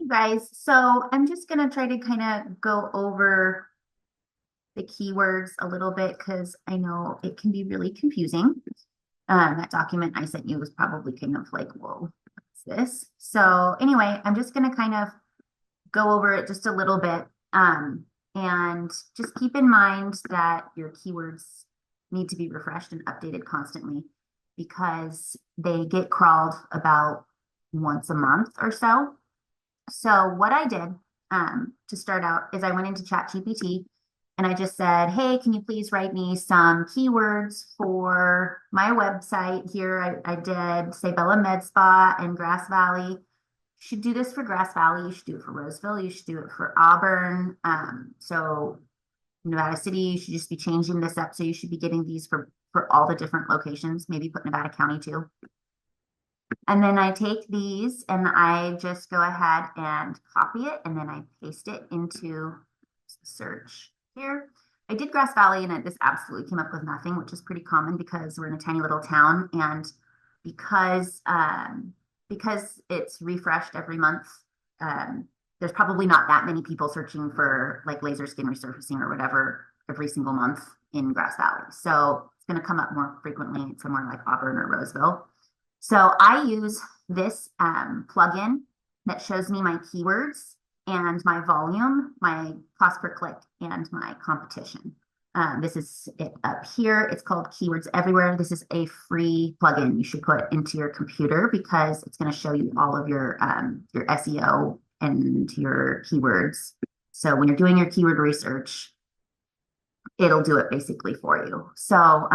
Guys, so I'm just going to try to kind of go over the keywords a little bit because I know it can be really confusing. That document I sent you was probably kind of like, whoa, what's this? So anyway, I'm just going to kind of go over it just a little bit. And just keep in mind that your keywords need to be refreshed and updated constantly because they get crawled about once a month or so. So what I did to start out is I went into ChatGPT and I just said, hey, can you please write me some keywords for my website here? I did Sei Bella Med Spa and Grass Valley. You should do this for Grass Valley. You should do it for Roseville. You should do it for Auburn. So Nevada City, you should just be changing this up. So you should be getting these for all the different locations, maybe put Nevada County too. And then I take these and I just go ahead and copy it and then I paste it into search here. I did Grass Valley and this absolutely came up with nothing, which is pretty common because we're in a tiny little town and because because it's refreshed every month, there's probably not that many people searching for like laser skin resurfacing or whatever every single month in Grass Valley. So it's going to come up more frequently somewhere like Auburn or Roseville. So I use this plugin that shows me my keywords and my volume, my cost per click, and my competition. This is it up here. It's called Keywords Everywhere. This is a free plugin you should put into your computer because it's going to show you all of your SEO and your keywords. So when you're doing your keyword research, it'll do it basically for you. So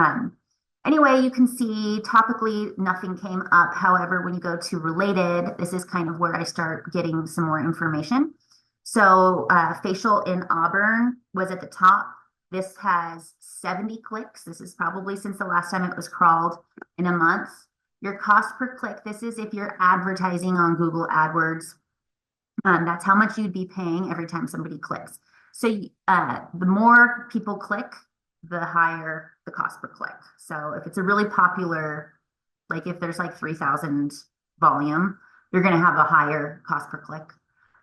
anyway, you can see topically nothing came up. However, when you go to related, this is kind of where I start getting some more information. So facial in Auburn was at the top. This has 70 clicks. This is probably since the last time it was crawled in a month. Your cost per click, this is if you're advertising on Google AdWords. That's how much you'd be paying every time somebody clicks. So the more people click, the higher the cost per click. So if it's a really popular, like if there's like 3,000 volume, you're going to have a higher cost per click.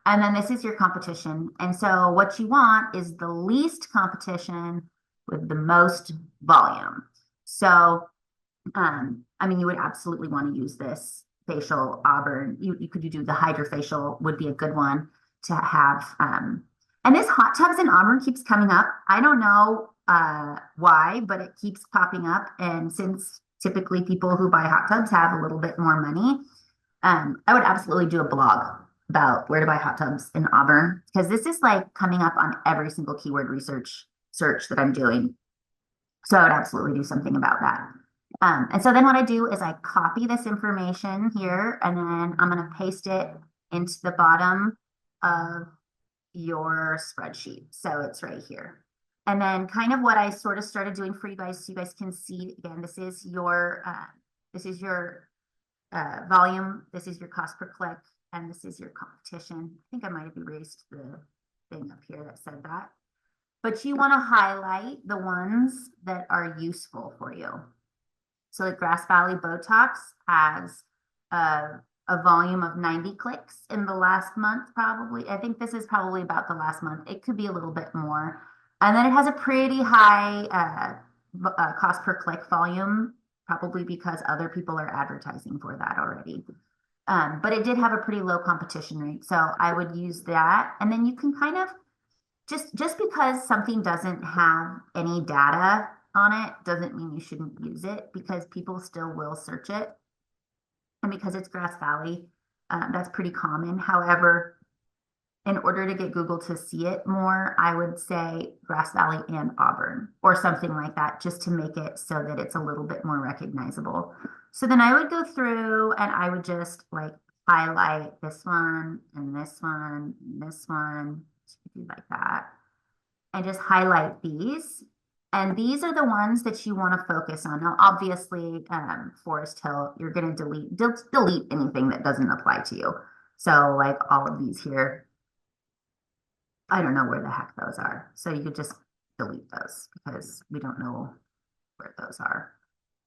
And then this is your competition. And so what you want is the least competition with the most volume. So, I mean, you would absolutely want to use this facial Auburn. You could do the hydrofacial would be a good one to have. And this hot tubs in Auburn keeps coming up. I don't know why, but it keeps popping up. And since typically people who buy hot tubs have a little bit more money, I would absolutely do a blog about where to buy hot tubs in Auburn because this is like coming up on every single keyword research search that I'm doing. So I would absolutely do something about that. And so then what I do is I copy this information here and then I'm going to paste it into the bottom of your spreadsheet. So it's right here. And then kind of what I sort of started doing for you guys, so you guys can see again, this is your volume, this is your cost per click, and this is your competition. I think I might have erased the thing up here that said that. But you want to highlight the ones that are useful for you. So like Grass Valley Botox has a volume of 90 clicks in the last month, probably. I think this is probably about the last month. It could be a little bit more. And then it has a pretty high cost per click volume, probably because other people are advertising for that already. But it did have a pretty low competition rate. So I would use that. And then you can kind of just because something doesn't have any data on it doesn't mean you shouldn't use it because people still will search it. And because it's Grass Valley, that's pretty common. However, in order to get Google to see it more, I would say Grass Valley and Auburn or something like that, just to make it so that it's a little bit more recognizable. So then I would go through and I would just like highlight this one and this one and this one, like that, and just highlight these. And these are the ones that you want to focus on. Now, obviously, Forest Hill, you're going to delete anything that doesn't apply to you. So like all of these here, I don't know where the heck those are. So you could just delete those because we don't know where those are.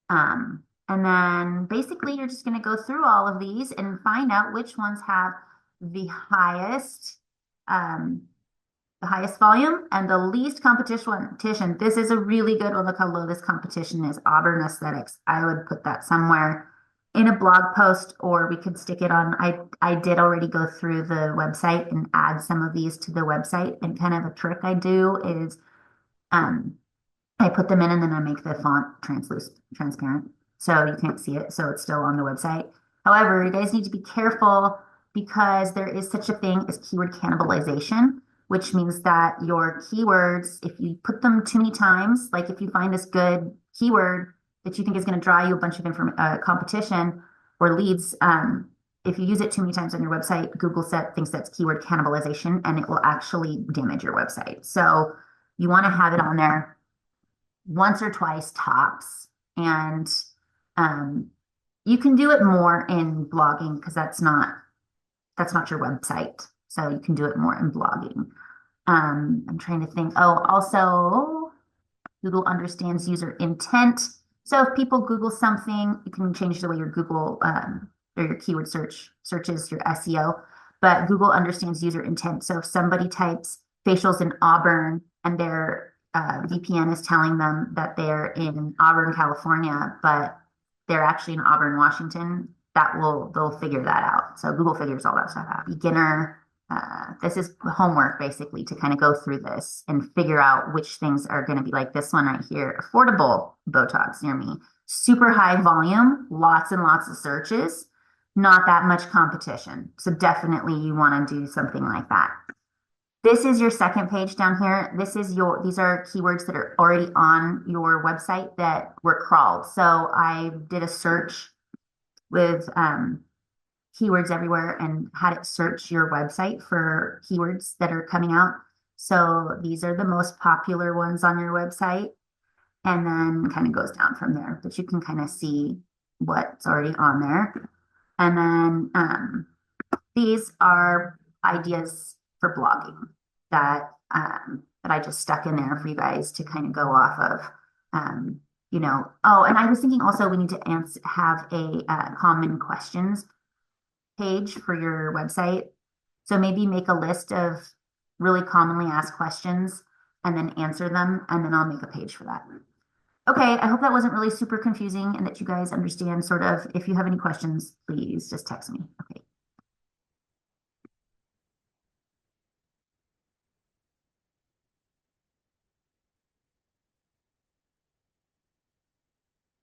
And then basically you're just going to go through all of these and find out which ones have the um, highest volume and the least competition. This is a really good one. Look how low this competition is. Auburn Aesthetics. I would put that somewhere in a blog post, or we could stick it on. I did already go through the website and add some of these to the website. And kind of a trick I do is um, I put them in and then I make the font transparent. So you can't see it. So it's still on the website. However, you guys need to be careful because there is such a thing as keyword cannibalization, which means that your keywords, if you put them too many times, like if you find this good keyword that you think is going to draw you a bunch of competition or leads, if you use it too many times on your website, thinks that's keyword cannibalization and it will actually damage your website. So you want to have it on there once or twice tops. And um, you can do it more in blogging because that's not your website. So you can do it more in blogging. I'm trying to think. Oh, also Google understands user intent. So if people Google something, you can change the way your Google or your keyword searches your SEO. But Google understands user intent. So if somebody types facials in Auburn and their VPN is telling them that they're in Auburn, California, but they're actually in Auburn, Washington, they'll figure that out. So Google figures all that stuff out. Beginner, this is homework basically to kind of go through this and figure out which things are going to be like this one right here. Affordable Botox near me. Super high volume, lots and lots of searches, not that much competition. So definitely you want to do something like that. This is your second page down here. These are keywords that are already on your website that were crawled. So I did a search with keywords everywhere and had it search your website for keywords that are coming out. So these are the most popular ones on your website, and then kind of goes down from there, but you can kind of see what's already on there. And then these are ideas for blogging that I just stuck in there for you guys to kind of go off of. Oh, and I was thinking also we need to have a common questions page for your website. So maybe make a list of really commonly asked questions and then answer them, and then I'll make a page for that. Okay, I hope that wasn't really super confusing and that you guys understand sort of. If you have any questions, please just text me.